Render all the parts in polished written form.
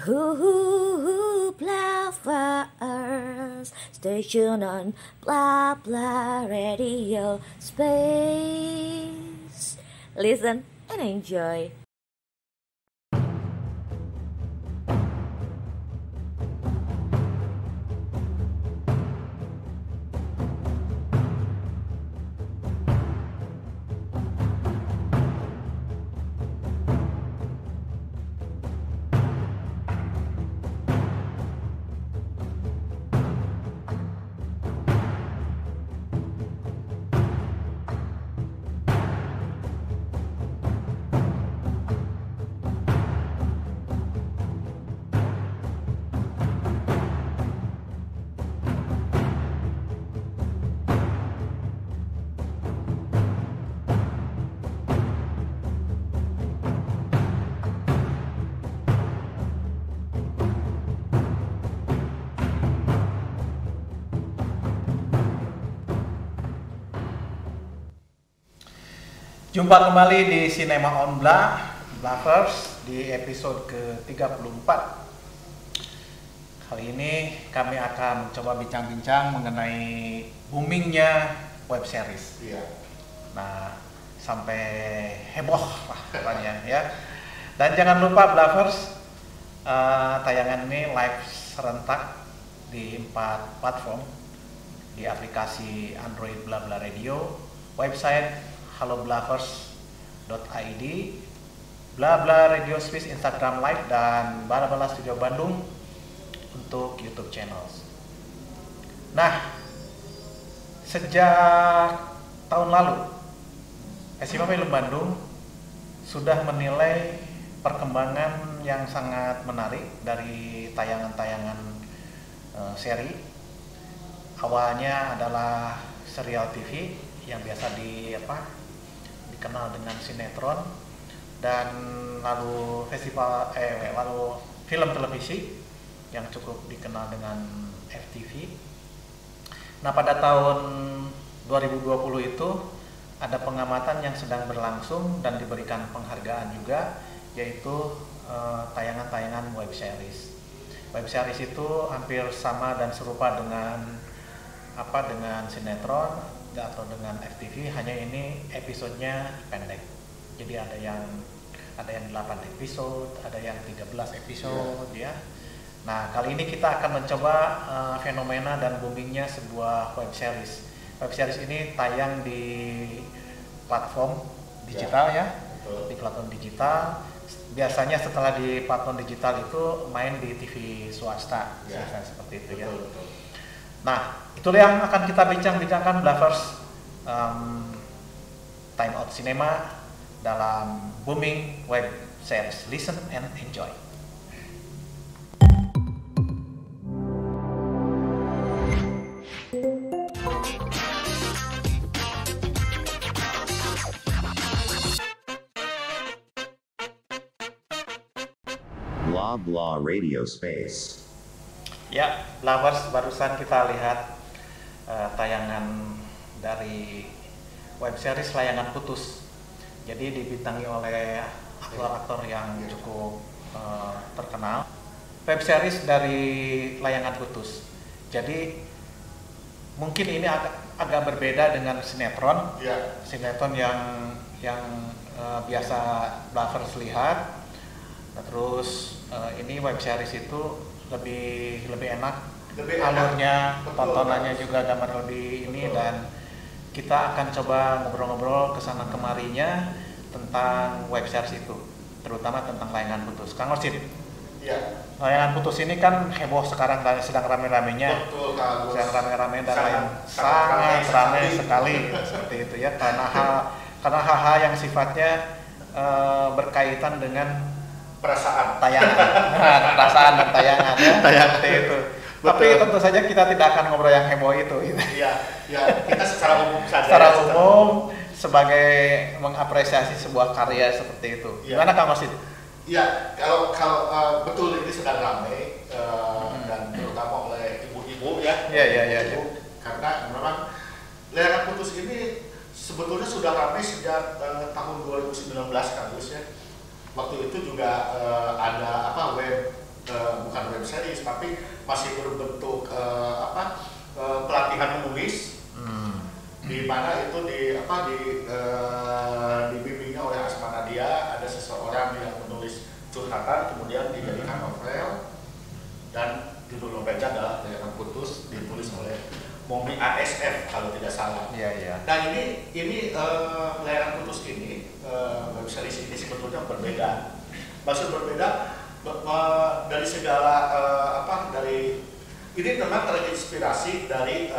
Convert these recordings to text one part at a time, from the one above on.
Bluffers, station on blah blah radio space. Listen and enjoy. Jumpa kembali di Cinema on Bluffers di episode ke-34. Kali ini kami akan mencoba bincang-bincang mengenai boomingnya web series. Iya. Nah, sampai heboh lah katanya ya. Dan jangan lupa Bluffers, tayangan ini live serentak di 4 platform, di aplikasi Android Blabla Radio, website hallobluffers.id, Blabla Radio Space Instagram Live, dan Bala-Bala Studio Bandung untuk YouTube channels. Nah, sejak tahun lalu SMA Film Bandung sudah menilai perkembangan yang sangat menarik dari tayangan-tayangan seri. Awalnya adalah serial TV yang biasa dikenal dengan sinetron, dan lalu lalu film televisi yang cukup dikenal dengan FTV. Nah, pada tahun 2020 itu ada pengamatan yang sedang berlangsung dan diberikan penghargaan juga, yaitu tayangan-tayangan web series. Web series itu hampir sama dan serupa dengan sinetron atau dengan FTV, hanya ini episodenya pendek. Jadi ada yang 8 episode, ada yang 13 episode ya. Nah, kali ini kita akan mencoba fenomena dan boomingnya sebuah web series. Web series ini tayang di platform digital ya. Di platform digital. Biasanya setelah di platform digital itu main di TV swasta, seperti itu ya. Nah, itulah yang akan kita bincang-bincangkan Bluffers, Time Out Cinema dalam booming web series. Listen and enjoy. Blabla Radio Space. Ya, Bluffers, barusan kita lihat tayangan dari web series Layangan Putus. Jadi dibintangi oleh aktor-aktor yang cukup terkenal. Web series dari Layangan Putus. Jadi mungkin ini agak berbeda dengan sinetron. Ya. Sinetron yang biasa Bluffers lihat. Nah, terus ini web series itu lebih enak, alurnya, tontonannya juga gambar lebih ini, dan kita akan coba ngobrol-ngobrol kesana kemarinya tentang web series itu, terutama tentang Layangan Putus. Kang Orsid, Iya. Layangan Putus ini kan heboh sekarang dan sedang rame-ramenya. Betul, Kak Agus. Sedang rame-rame dan sangat ramai sekali seperti itu ya, karena hal-hal yang sifatnya berkaitan dengan Perasaan. tayangan, perasaan dan tayangan ya, seperti itu. Tapi tentu saja kita tidak akan ngobrol yang heboh itu. Iya, ya, kita secara umum saja. Secara umum sebagai mengapresiasi sebuah karya seperti itu. Ya. Gimana Kang Osid? Iya, kalau betul ini sedang ramai dan terutama oleh ibu-ibu ya. Iya. Karena memang Layangan Putus ini sebetulnya sudah ramai sejak tahun 2019 kan Gus ya. Waktu itu juga ada web bukan web series tapi masih berbentuk pelatihan menulis, di mana itu dibimbingnya oleh Asma Nadia. Ada seseorang yang menulis curhatan kemudian dijadikan novel, dan judul novelnya adalah Layangan Putus, ditulis oleh Momi ASF kalau tidak salah. Iya. Nah ini Layangan Putus ini web series ini sebetulnya berbeda. Maksud berbeda dari segala dari ini memang terinspirasi dari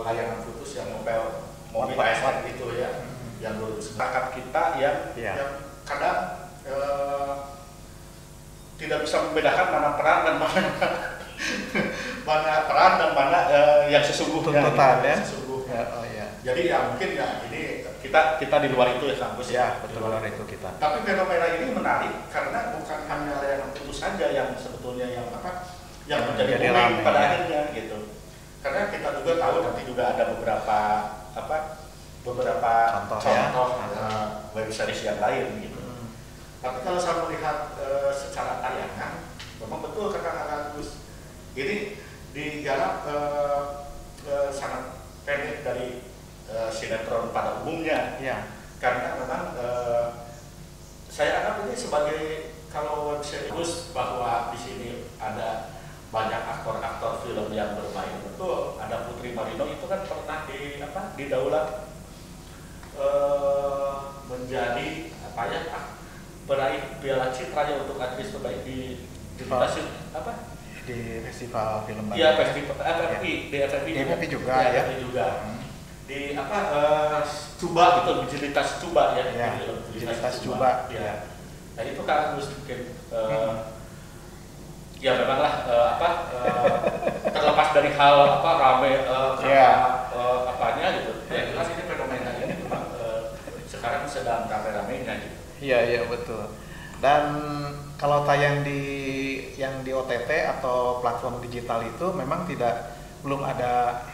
Layangan Putus yang novel Momi ASF itu ya, yang dulu masyarakat kita yang kadang tidak bisa membedakan mana peran dan mana yang sesungguhnya. Tuntutan ya. Sesungguhnya. Oh iya. Jadi ya mungkin ya ini kita di luar itu ya kampus Ya, betul, luar itu kita. Tapi fenomena ini menarik karena bukan hanya Layangan Putus saja yang sebetulnya yang menjadi booming pada akhirnya gitu. Karena kita juga tahu nanti juga ada beberapa contoh web series yang lain gitu. Tapi kalau saya melihat secara tayangan, memang betul kata Agus, ini digarap sangat pendek dari sinetron pada umumnya. Ya. Karena memang saya anggap ini sebagai kalau web series bahwa di sini ada banyak aktor-aktor film yang bermain. Betul, ada Putri Marino itu kan pernah didaulat menjadi peraih Piala Citra ya untuk aktris terbaik di stasiun di festival film Bandung. Iya, festival FFI, di FFI juga ya. FFI juga. Di Cuba gitu, Bijilitas Cuba ya. Bijilitas Cuba. Ya. Nah itu kan harus mungkin ya memanglah terlepas dari hal rame apanya gitu. Ya jelas ini fenomena ini memang sekarang sedang rame-ramenya gitu. Iya betul. Dan kalau tayang yang di OTT atau platform digital itu memang belum ada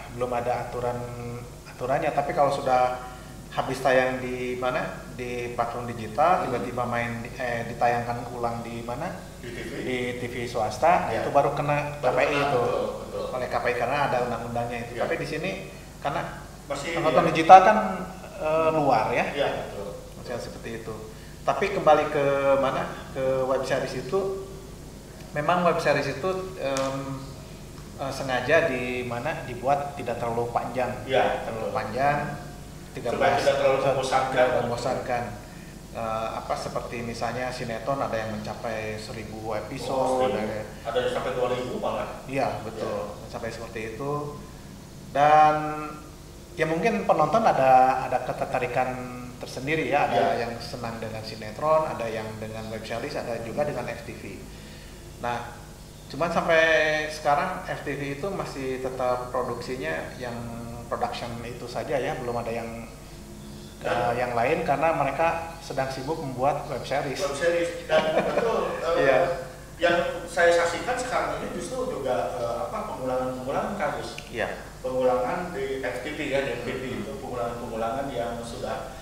aturannya, tapi kalau sudah habis tayang di platform digital tiba-tiba ditayangkan ulang di TV swasta, itu baru kena KPI itu. Betul. Oleh KPI karena ada undang-undangnya itu. Tapi di sini karena masih nonton digital kan luar ya. Iya, betul. Masih seperti itu. Tapi kembali ke web series itu, memang web series itu sengaja dibuat tidak terlalu panjang. Iya, terlalu panjang. Supaya tidak terlalu membosankan. Seperti misalnya sinetron ada yang mencapai 1000 episode, ada yang sampai 2000 malah. Iya, betul. Sampai seperti itu. Dan ya mungkin penonton ada ketertarikan tersendiri ya, ada yang senang dengan sinetron, ada yang dengan web series, ada juga dengan FTV. Nah, cuman sampai sekarang FTV itu masih tetap produksinya yang production itu saja ya, belum ada yang lain karena mereka sedang sibuk membuat web series. Dan betul. Yang saya saksikan sekarang ini justru juga pengulangan kasus. Iya. Pengulangan di FTV ya, di FTV itu pengulangan yang sudah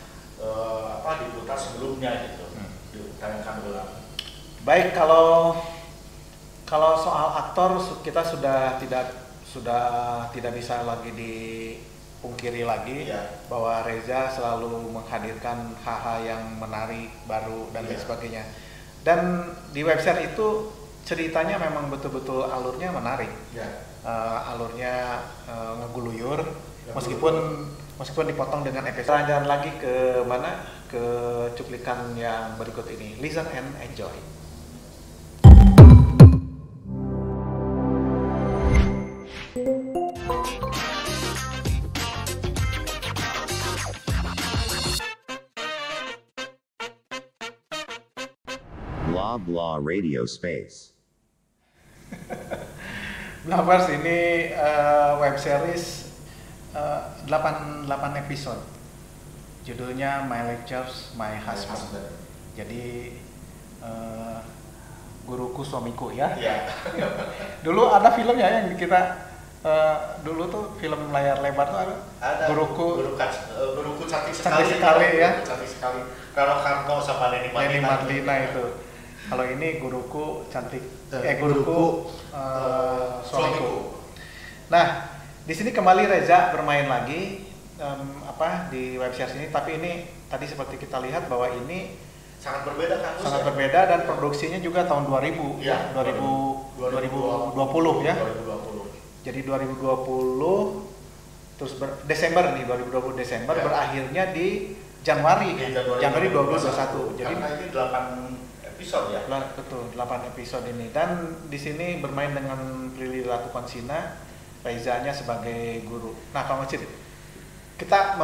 diputar sebelumnya gitu, ditayangkan ulang. Baik, kalau soal aktor kita sudah tidak bisa lagi dipungkiri lagi bahwa Reza selalu menghadirkan hal-hal yang menarik, baru dan lain sebagainya. Dan di website itu ceritanya memang betul-betul alurnya menarik, alurnya ngeguluyur, meskipun dipotong dengan episode. Jalan lagi ke cuplikan yang berikut ini. Listen and enjoy. Blah blah radio space. Blavers ini web series 8 episode. Judulnya My Lectures, My Husband. Jadi guruku suamiku ya. Dulu ada film ya yang kita dulu tuh film layar lebar tuh ada. Guruku cantik sekali ya. Cantik sekali. Kalau Karno sama Neni Marlina itu. Kalau ini guruku cantik, Guruku, suamiku. Nah, di sini kembali Reza bermain lagi di web series ini, tapi ini tadi seperti kita lihat bahwa ini sangat berbeda kan? sangat berbeda dan produksinya juga tahun 2000 ya, 2020 ya. 2020. Jadi 2020 terus Desember nih 2020 Desember Ya. berakhirnya di Januari 2021. Jadi karena ini 8 episode ya. betul 8 episode ini, dan di sini bermain dengan Prilly Latukonsina, Reza-nya sebagai guru. Nah, Kang Ocit, kita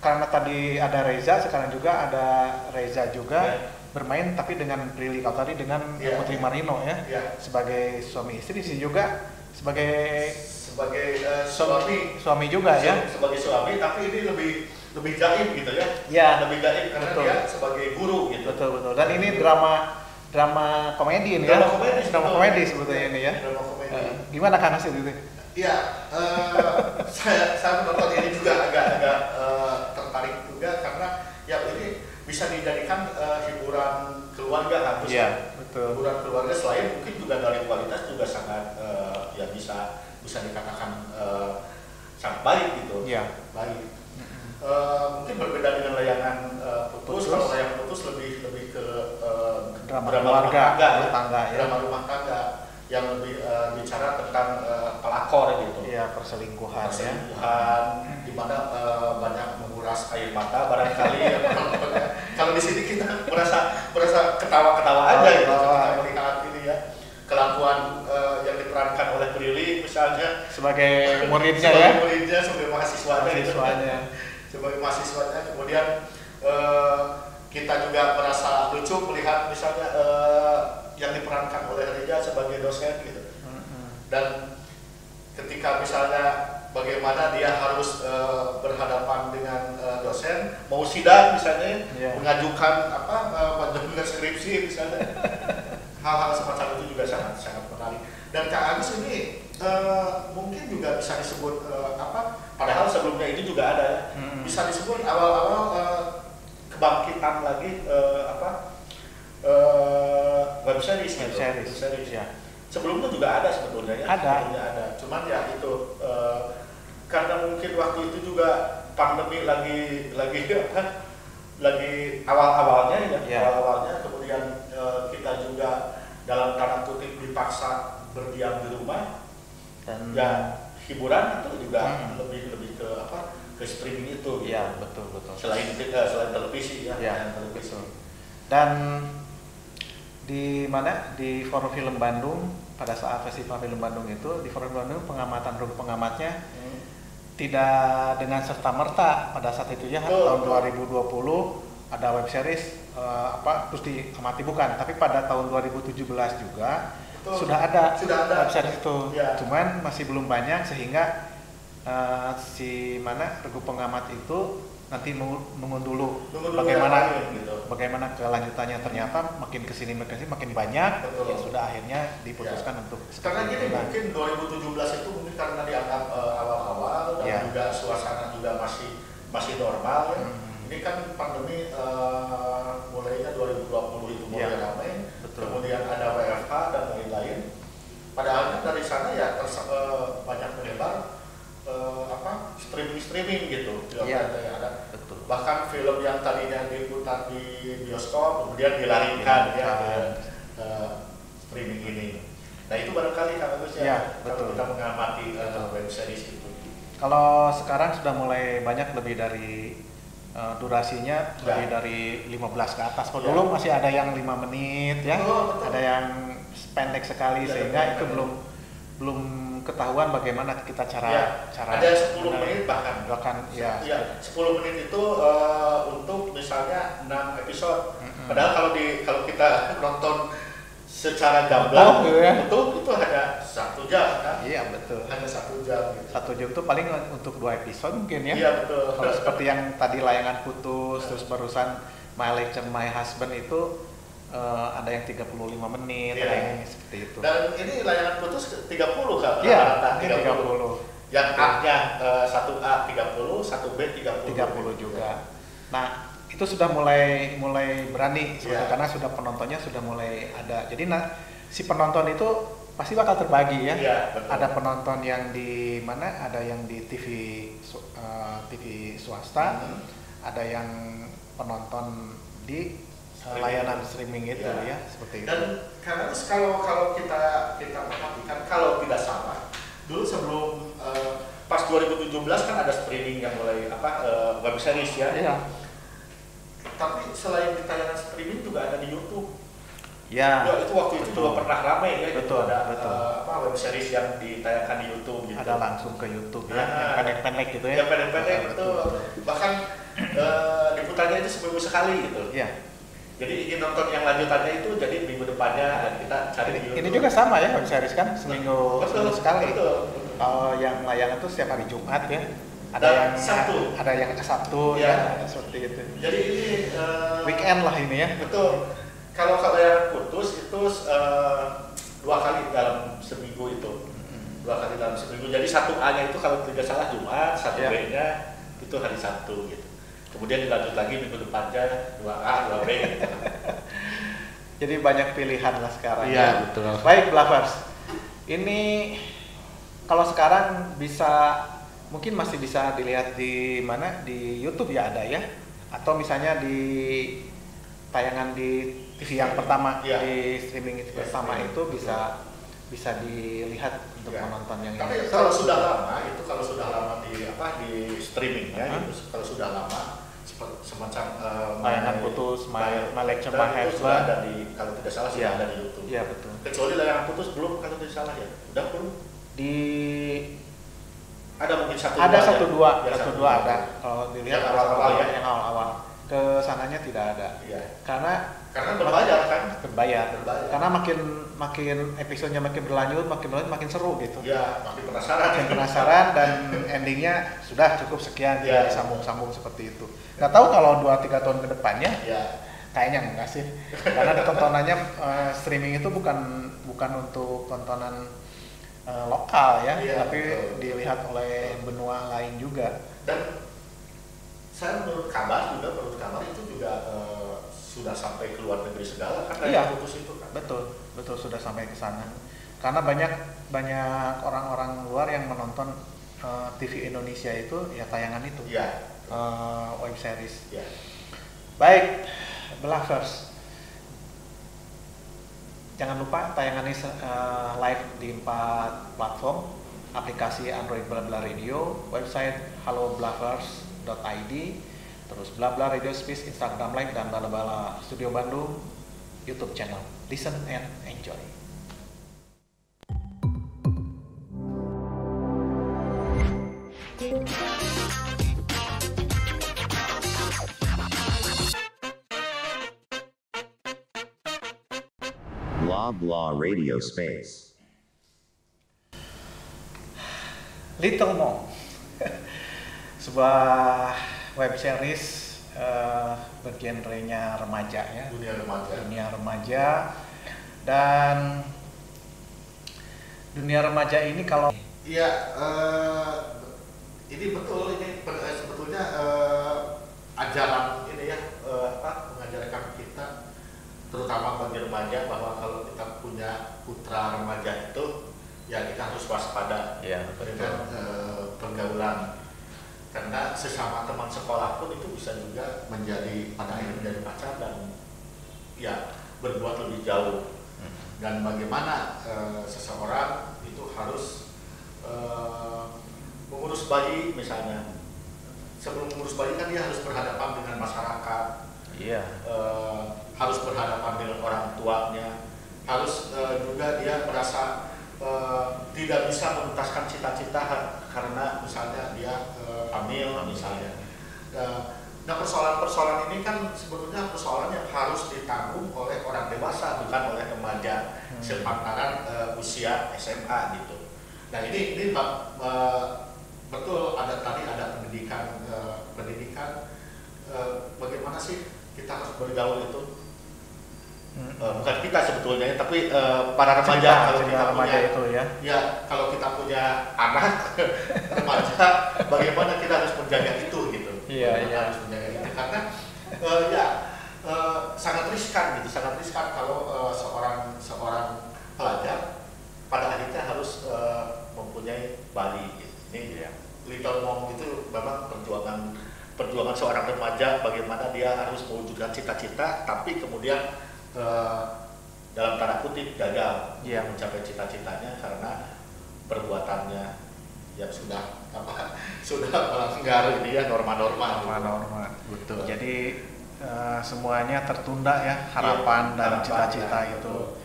karena tadi ada Reza, sekarang juga ada Reza juga Ya. bermain, tapi dengan Prilly, kalau tadi dengan Ya. Putri Marino ya, Ya. sebagai suami istri, di sini juga sebagai suami juga ya. Sebagai suami, tapi ini lebih jaim gitu ya. Ya. Lebih jaim karena Betul. dia sebagai guru gitu. Betul. Dan ini drama komedi ini Drama ya. komedi, Drama betul. komedi sebetulnya ini ya. Drama komedi. Gimana Kang Hasil itu? Iya, saya menonton ini juga agak tertarik juga karena ya ini bisa dijadikan hiburan keluarga kan. Iya, betul. Hiburan keluarga selain mungkin juga dari kualitas juga sangat ya bisa dikatakan sangat baik gitu. Iya. Baik. Mungkin berbeda dengan layangan putus. Kalau layangan putus lebih ke Drama rumah keluarga, tangga, rumah tangga, ya. drama rumah tangga yang lebih bicara tentang pelakor gitu. Iya, perselingkuhan ya. Perselingkuhan, di mana banyak menguras air mata barangkali ya. Kalau di sini kita merasa ketawa-ketawa aja gitu ketika melihat ini ya kelakuan yang diperankan oleh Prilly misalnya Sebagai muridnya ya. sebagai mahasiswanya. Sebagai mahasiswanya, kemudian kita juga merasa lucu melihat misalnya yang diperankan oleh Reza sebagai dosen gitu. Dan ketika misalnya bagaimana dia harus berhadapan dengan dosen, mau sidang misalnya, Yeah. mengajukan mengajukan skripsi misalnya, hal-hal semacam itu juga sangat menarik. Dan Kak Agus ini mungkin juga bisa disebut padahal sebelumnya itu juga ada ya, bisa disebut awal-awal kebangkitan lagi web series. Ya. Sebelumnya juga ada sebetulnya ya. Ada. Sebelumnya ada. Cuman ya itu karena mungkin waktu itu juga pandemi lagi awal-awalnya ya. Ya. Awal-awalnya kemudian kita juga dalam tanda kutip dipaksa berdiam di rumah Dan ya hiburan itu juga lebih ke streaming itu gitu. Iya, betul. Selain televisi ya. Ya, selain televisi. betul. Dan di Forum Film Bandung, pada saat Festival Film Bandung itu, di Forum Film Bandung pengamatnya tidak dengan serta merta pada saat itu ya, tahun 2020 ada web series terus diamati, bukan, tapi pada tahun 2017 juga sudah ada web series itu. Ya. Cuman masih belum banyak sehingga Regu Pengamat itu nanti menunggu dulu bagaimana kelanjutannya. Ternyata makin kesini makin banyak. Betul. Ya sudah akhirnya diputuskan untuk Karena seperti gini, itu. mungkin 2017 itu mungkin karena dianggap awal-awal dan Ya. juga suasana juga masih normal ya. Ini kan pandemi mulainya 2020 itu mulai Ya. ramai, Betul. kemudian ada WFH dan lain-lain. Padahal dari sana ya banyak menyebar streaming gitu. Ya. Ada. Betul. Bahkan film yang tadinya diputar di bioskop kemudian dilarikan ya ke streaming ini. Nah itu barangkali Kang Agus Ya, ya, betul. kalau kita mengamati web series itu. Kalau sekarang sudah mulai banyak, lebih dari durasinya Ya. lebih dari 15 ke atas. Kalau Ya. dulu masih ada yang 5 menit ya, Betul. ada yang pendek sekali, Ya, sehingga itu pendek. belum ketahuan bagaimana kita Ya, cara ada 10 menit bahkan ya. 10 menit itu untuk misalnya 6 episode. Padahal kalau kita nonton secara gamblang itu hanya 1 jam kan? Iya, betul. Hanya 1 jam gitu. 1 jam itu paling untuk 2 episode mungkin ya. Iya betul. Kalau seperti yang tadi Layangan Putus, terus barusan My Lecture My Husband itu ada yang 35 menit, Iya. ada yang seperti itu. Dan ini layanan putus 30 kan? Iya, Rata-rata ini 30. Yang A-nya 1A 30, 1B 30. 30 juga. Nah, itu sudah mulai berani Iya. karena sudah penontonnya sudah mulai ada. Jadi si penonton itu pasti bakal terbagi ya. Iya, betul. Ada penonton yang di mana? Ada yang di TV swasta, ada yang penonton di layanan streaming itu Iya. ya, seperti itu. Dan karena kalau kita perhatikan, kalau tidak salah, dulu sebelum pas 2017 kan ada streaming yang mulai web series ya. Iya. Tapi selain di tayangan streaming juga ada di YouTube. Ya. Ya, itu waktu itu betul. juga pernah ramai ya. Betul, ada betul. web series yang ditayangkan di YouTube gitu. Ada langsung ke YouTube ya, Nah, yang pendek-pendek gitu ya. Yang pendek-pendek Betul, itu betul. bahkan diputarnya itu seminggu sekali gitu. Iya. Jadi ingin nonton yang lanjutannya itu jadi minggu depannya dan kita cari di YouTube. Ini juga sama ya web series kan, seminggu sekali. Betul. Kalau yang layanan itu setiap hari Jumat ya. Ada Dan yang Sabtu. Ada yang Sabtu Ya. ya, seperti itu. Jadi ini Weekend lah ini ya. betul. Kalau yang putus itu 2 kali dalam seminggu itu. 2 kali dalam seminggu. Jadi 1A-nya itu kalau tidak salah Jumat, 1B-nya itu hari Sabtu gitu. Kemudian dilanjut lagi minggu depannya 2A, 2B gitu. Jadi banyak pilihan lah sekarang. Iya, ya. betul. Baik, Blavers. Ini kalau sekarang mungkin masih bisa dilihat di mana? Di YouTube ya ada ya. Atau misalnya di tayangan di TV yang pertama, Iya. di streaming itu Iya, pertama streaming. itu bisa dilihat untuk Ya. menonton yang Tapi ini. kalau sudah lama di streaming ya, Hah? itu kalau sudah lama semacam Tayangan putus, My Lecture, My dan itu sudah Husband. ada kalau tidak salah sudah Iya. ada di YouTube. Iya betul. Kecuali layangan putus belum kalau tidak salah ya. Udah belum? Di Ada mungkin satu ada dua satu ya? dua, Ya, satu dua ada. Kalau dilihat Yang awal-awal ya? yang awal-awal. Ke sananya tidak ada. Iya. Karena Berbayar kan? berbayar. Berbayar. Karena makin episodenya makin berlanjut makin seru gitu. Ya, makin penasaran. Makin penasaran dan endingnya sudah cukup sekian, Ya. tidak disambung-sambung seperti itu. Nggak tahu kalau 2-3 tahun ke depannya Ya. kayaknya enggak sih. Karena tontonannya streaming itu bukan untuk tontonan lokal ya, Iya, tapi betul. dilihat oleh benua lain juga. Dan saya menurut kabar itu juga sudah sampai ke luar negeri segala kan Iya. dari putus itu kan. Betul sudah sampai ke sana. Karena banyak orang-orang luar yang menonton TV Indonesia itu ya tayangan itu, Iya. web series. Iya. Baik, Blavers. Jangan lupa tayangan ini live di 4 platform, aplikasi Android Blabla Radio, website halloblavers.id, terus Blabla Radio Space, Instagram Live, dan Bala Studio Bandung YouTube channel. Listen and enjoy. Blah blah radio space. Little Mom, sebuah web series bergenrenya remaja ya, dunia remaja. Dan dunia remaja ini kalau Iya, ini betul, ini sebetulnya ajaran ini ya, mengajarkan kita terutama bagi remaja bahwa kalau kita punya putra remaja itu ya kita harus waspada ya, dengan pergaulan, karena sesama teman sekolah pun itu bisa juga pada akhirnya menjadi pacar dan ya berbuat lebih jauh. Dan bagaimana seseorang itu harus mengurus bayi misalnya. Sebelum mengurus bayi kan dia harus berhadapan dengan masyarakat, iya, harus berhadapan dengan orang tuanya, harus juga dia merasa tidak bisa menuntaskan cita-cita karena misalnya dia hamil misalnya. Nah, persoalan-persoalan ini kan sebetulnya persoalan yang harus ditanggung oleh orang dewasa, bukan oleh remaja sepantaran usia SMA gitu. Nah ini betul tadi ada pendidikan bagaimana sih kita harus bergaul itu. Bukan kita sebetulnya, tapi para remaja kalau kita remaja punya itu ya. Ya, kalau kita punya anak remaja, bagaimana kita harus menjaga itu gitu. Iya, iya. Harus menjaga itu karena Ya sangat riskan gitu, sangat riskan kalau seorang pelajar pada akhirnya harus mempunyai Bali gitu. Ini ya, Little Monk itu memang perjuangan seorang remaja bagaimana dia harus mewujudkan cita-cita, tapi kemudian dalam tanda kutip gagal mencapai cita-citanya karena perbuatannya yang sudah melanggar ini ya norma-norma. Betul. Jadi semuanya tertunda ya, harapan dan cita-cita itu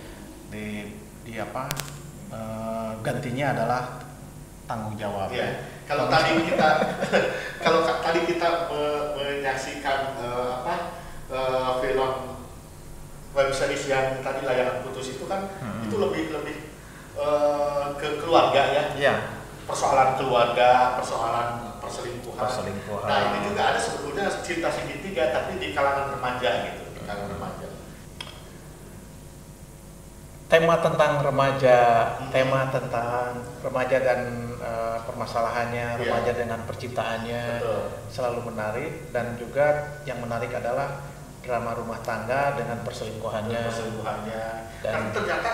di apa gantinya adalah tanggung jawab. Ya. Kalau tadi kita menyaksikan film web series yang tadi Layangan Putus itu kan itu lebih ke keluarga ya. Iya. Persoalan keluarga, persoalan perselingkuhan. Nah ini juga ada sebetulnya cinta segitiga tapi di kalangan remaja gitu, di kalangan remaja. Tema tentang remaja dan permasalahannya, remaja dengan percintaannya. Betul. Selalu menarik, dan juga yang menarik adalah drama rumah tangga dengan perselingkuhannya. Dan ternyata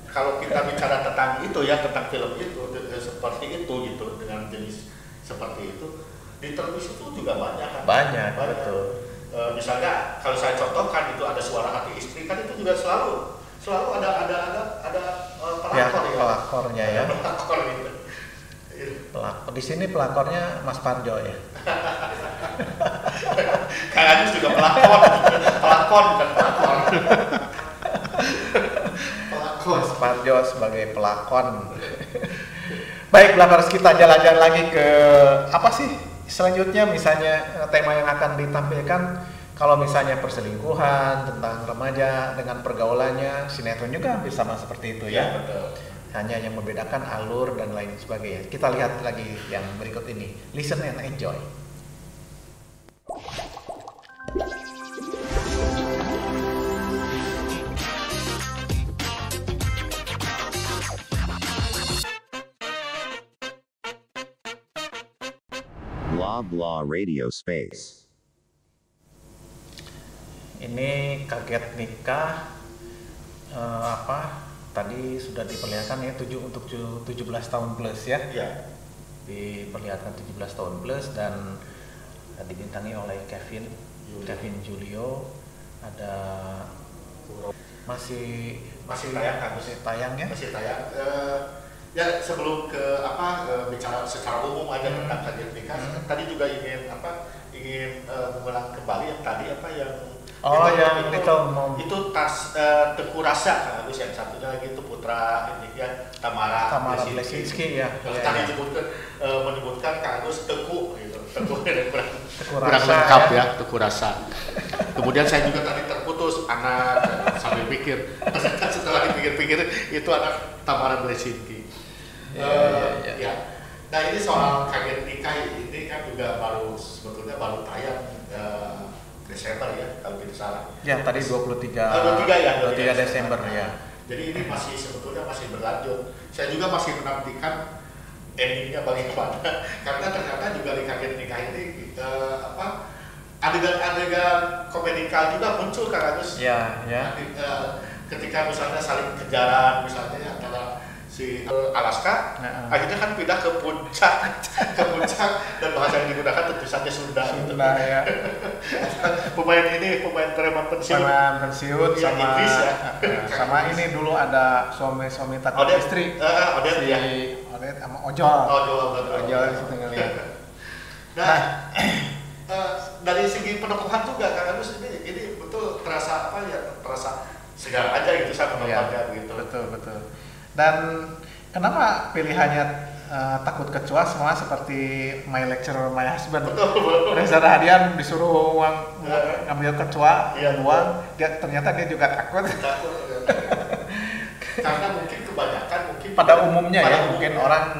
kalau kita bicara tentang itu ya, tentang film itu seperti itu gitu, dengan jenis seperti itu di televisi itu juga banyak kan. Banyak. Betul. Misalnya kalau saya contohkan itu ada Suara Hati Istri, kan itu juga selalu ada pelakor ya. Pelakornya ya. Pelakor gitu. Di sini pelakornya Mas Parjo ya. Kang Agus juga pelakor bukan pelakor. Mas Parjo sebagai pelakon. Baik, harus kita jalan-jalan lagi ke apa sih selanjutnya, misalnya tema yang akan ditampilkan. Kalau misalnya perselingkuhan, tentang remaja dengan pergaulannya, sinetron juga hampir sama seperti itu ya. Betul. Hanya yang membedakan alur dan lain sebagainya. Kita lihat lagi yang berikut ini. Listen and enjoy. Blah Blah Radio Space. Ini Kaget Nikah, tadi sudah diperlihatkan ya, untuk 17 tahun plus ya. Iya. Diperlihatkan 17 tahun plus dan dibintangi oleh Kevin Julio. Ada masih tayang ya. Masih tayang. Ya sebelum bicara secara umum aja tentang Kaget Nikah, tadi juga ingin mengulang kembali yang tadi yang Little Mom. Itu Teguh Rasa kan, habis yang satunya lagi itu putra ini ya Tamara Blesinski ya. Kalau tadi menyebutkan Kang Agus Teguh gitu. Teguh kurang Rasa, lengkap ya Teguh Rasa. Kemudian saya juga tadi terputus anak sambil pikir. Setelah dipikir-pikir itu anak Tamara Blesinski. Ya. Nah ini soal Kaget Nikah ini kan juga sebetulnya baru tayang Desember ya kalau tidak salah. Ya tadi 23 Desember ya. Jadi ini sebetulnya masih berlanjut. Saya juga masih menantikan endingnya bagaimana. Karena ternyata juga di Kaget Nikah ini adegan komedikal juga muncul Kang Agus. Ya. Ketika misalnya saling kejaran misalnya antara si Alaska, akhirnya kan pindah ke puncak dan bahasa yang digunakan tentu saja Sunda ya. pemain preman pensiun ya, sama Inggris ya. Sama ini dulu ada suami takut istri. Odet ya. Odet sama Ojol di situ ngeliat. Nah, dari segi penokohan juga Kang Agus ini betul terasa terasa segar aja gitu saya menontonnya begitu. Betul. Dan kenapa pilihannya Takut Kecoa semua seperti My Lecturer My Husband? Reza Rahadian disuruh ngambil kecoa, ternyata dia juga takut. Karena mungkin kebanyakan pada umumnya mungkin orang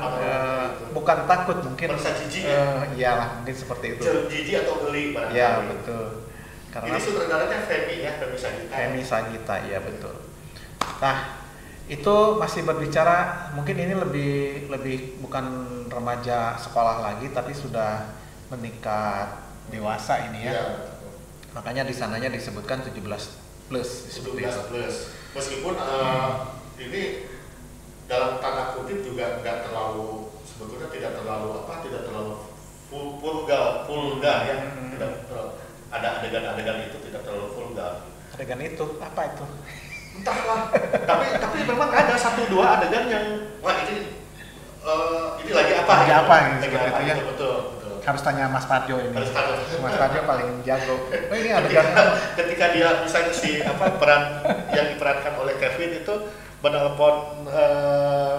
bukan takut, mungkin merasa jijik iyalah mungkin seperti itu. Jijik atau geli barangkali. Ya betul. Karena ini sutradaranya Femi Sagita, ya betul. Nah, itu masih berbicara, mungkin ini lebih bukan remaja sekolah lagi, tapi sudah meningkat dewasa ini ya. Iya. Makanya di sananya disebutkan 17 plus seperti 17 itu. plus. Meskipun ini dalam tanda kutip juga nggak terlalu, sebetulnya tidak terlalu vulgar ya. Tidak terlalu, ada adegan-adegan itu tidak terlalu vulgar. Adegan itu apa itu? Entahlah. tapi memang ada 1-2 adegan yang wah ini lagi apa? Lagi gitu. apa gitu, Lagi seperti apa itu ya? gitu, betul. Harus tanya Mas Parjo ini. Harus tahu. Mas Parjo paling jago. Oh, ini adegan Ketika dia misalnya peran yang diperankan oleh Kevin itu menelpon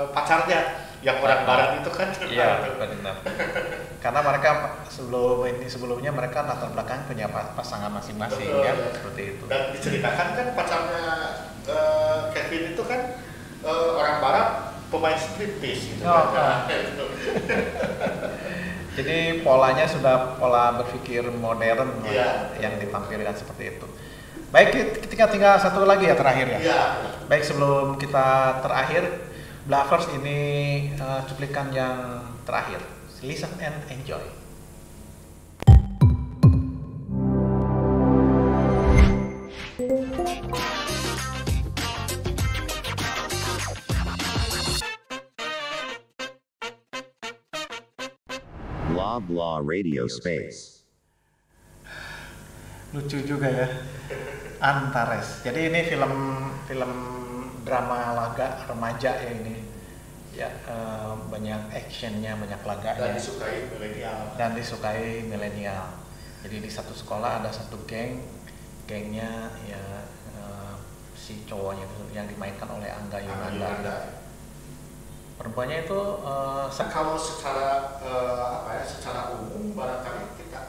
pacarnya yang orang barat itu kan. Iya, benar. Karena mereka sebelumnya mereka latar belakang punya pasangan masing-masing. Betul, ya, ya. seperti itu. Dan diceritakan kan pacarnya Kevin itu kan orang barat, pemain striptease gitu. Oh, kan. Jadi polanya sudah pola berpikir modern Iya. yang ditampilkan seperti itu. Baik, kita tinggal satu lagi ya terakhir ya. Iya. Baik, sebelum kita terakhir, Blavers ini cuplikan yang terakhir. Listen and enjoy. Blah blah radio space. Lucu juga ya. Antares. Jadi ini film drama laga remaja ya ini. Ya, banyak actionnya, banyak laganya. Dan disukai milenial. Jadi di satu sekolah ada satu gengnya ya si cowoknya itu yang dimainkan oleh Angga Yunanda. Perempuannya itu Kalau secara secara umum barangkali kita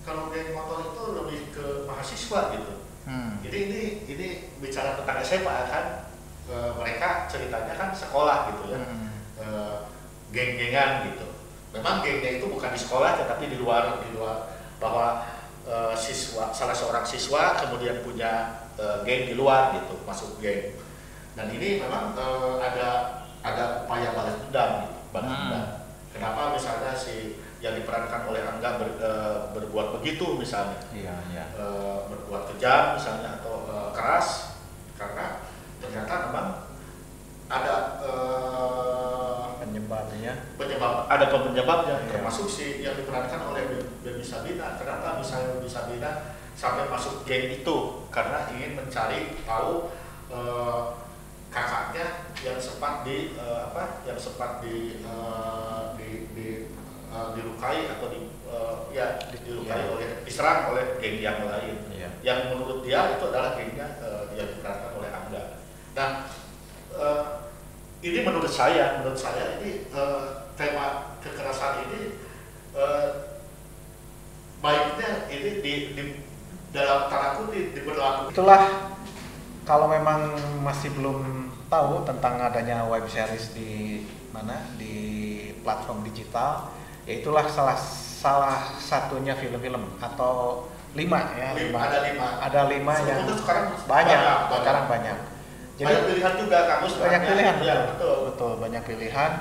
kalau geng motor itu lebih ke mahasiswa gitu. Jadi ini bicara tentang SMA kan, mereka ceritanya kan sekolah gitu ya, geng-gengan gitu. Memang gengnya itu bukan di sekolah tetapi di luar bahwa salah seorang siswa kemudian punya geng di luar gitu, masuk geng. Dan ini memang ada upaya balas dendam gitu, Kenapa misalnya si yang diperankan oleh Angga berbuat begitu misalnya, berbuat kejam misalnya atau keras, karena ternyata memang ada penyebabnya, termasuk si yang diperankan oleh Baby Sabina. Kenapa misalnya Baby Sabina sampai masuk geng itu? Karena ingin mencari tahu kakaknya yang sempat dilukai atau dilukai diserang oleh geng yang lain. Yang menurut dia itu adalah gengnya yang diperankan oleh Angga. Nah, ini menurut saya ini tema kekerasan ini baiknya ini di dalam tanda kutip diberlakukan. Itulah, kalau memang masih belum tahu tentang adanya web series di platform digital, yaitulah salah satunya film-film atau 5 ya. Ada 5 yang sekarang banyak. Jadi banyak pilihan juga kamu sebenarnya. Banyak pilihan, ya, betul. Banyak pilihan.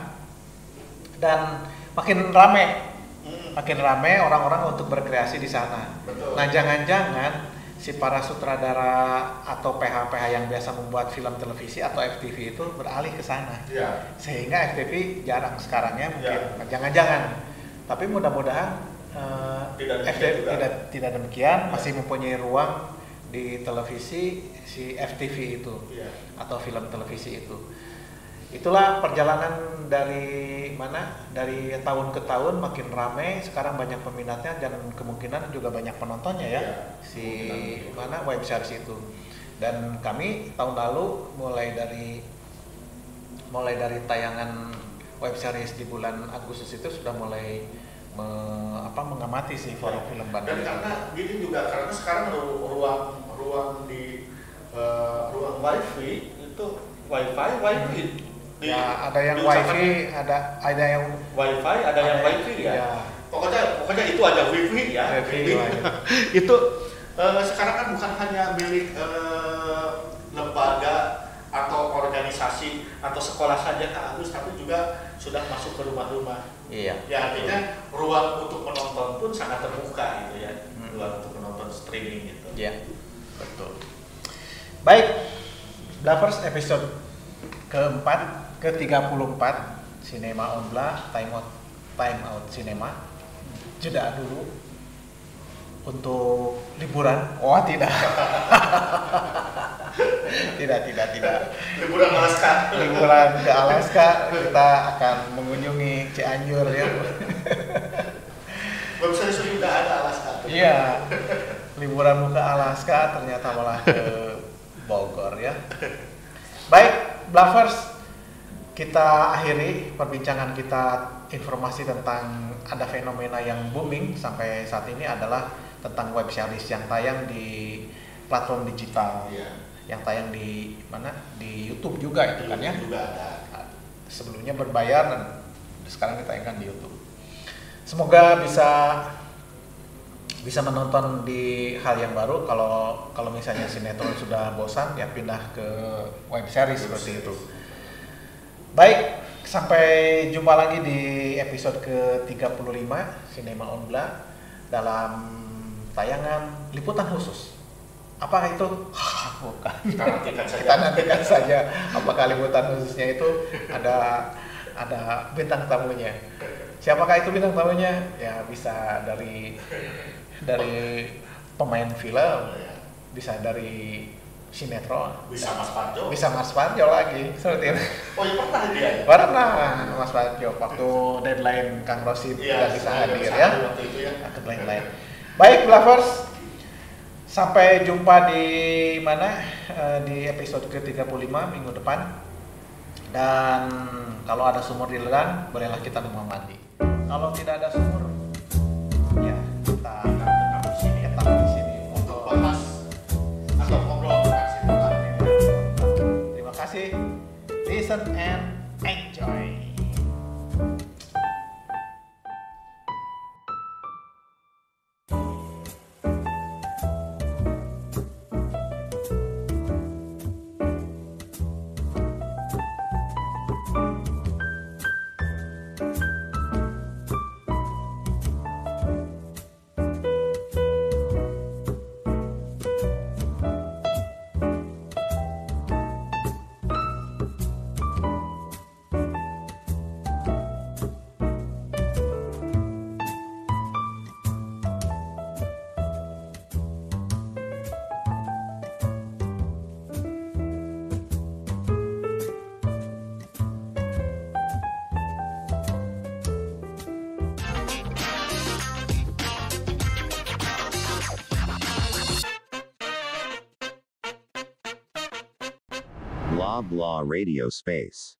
Dan makin rame orang-orang untuk berkreasi di sana. Betul. Nah, jangan-jangan si para sutradara atau PH-PH yang biasa membuat film televisi atau FTV itu beralih ke sana. Ya. Sehingga FTV jarang sekarang ya mungkin. Jangan-jangan. Tapi mudah-mudahan tidak demikian, masih mempunyai ruang di televisi si FTV itu atau film televisi itu. Itulah perjalanan dari tahun ke tahun makin ramai, sekarang banyak peminatnya dan kemungkinan juga banyak penontonnya ya, web series itu. Dan kami tahun lalu mulai dari tayangan web series di bulan Agustus itu sudah mulai mengamati si film Bandung. Dan karena gini juga, karena sekarang ruang wifi itu wifi. Ada yang wifi, ada yang wifi, ada yang wifi ya. Pokoknya itu ada wifi ya. Itu sekarang kan bukan hanya milik lembaga atau organisasi organisasi atau sekolah saja tak harus, tapi juga sudah masuk ke rumah-rumah. Iya. Ya artinya ruang untuk menonton pun sangat terbuka gitu ya, ruang untuk menonton streaming gitu. Iya, betul. Baik, Blavers episode ke-34 Cinema on Blah, Time Out Cinema. Jeda dulu untuk liburan. Oh tidak. tidak. Liburan Alaska. Liburan ke Alaska, kita akan mengunjungi Cianjur ya. Baru saya sudah ada Alaska. Iya. Liburan ke Alaska ternyata malah ke Bogor ya. Baik, Blavers, kita akhiri perbincangan kita. Informasi tentang ada fenomena yang booming sampai saat ini adalah tentang web series yang tayang di platform digital, yang tayang di mana, di YouTube juga itu kan ya. Juga ada. Sebelumnya berbayar dan sekarang ditayangkan di YouTube. Semoga bisa menonton di hal yang baru. Kalau misalnya sinetron sudah bosan ya pindah ke web series seperti itu. Baik, sampai jumpa lagi di episode ke-35 Cinema on Blah dalam tayangan liputan khusus. Apakah itu? Bukan. Kita nantikan saja apakah liputan khususnya itu ada bintang tamunya. Siapakah itu bintang tamunya? Ya bisa dari pemain film, bisa dari sinetron, Bisa Mas Parjo lagi seperti itu. Oh iya pernah dia? Pernah Mas Parjo waktu deadline Kang Rosid tidak bisa hadir ya. Waktu itu ya. Deadline. Baik Blavers, sampai jumpa di mana di episode ke-35 minggu depan. Dan kalau ada sumur di ladang, bolehlah kita numpang mandi. Kalau tidak ada sumur, ya kita tetap di sini untuk Bahas atau ngobrol. Terima kasih. Listen and enjoy. Blah blah radio space.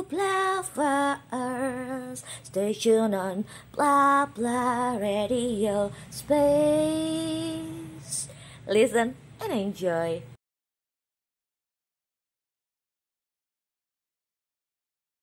Blavers, station on blah blah radio space. Listen and enjoy.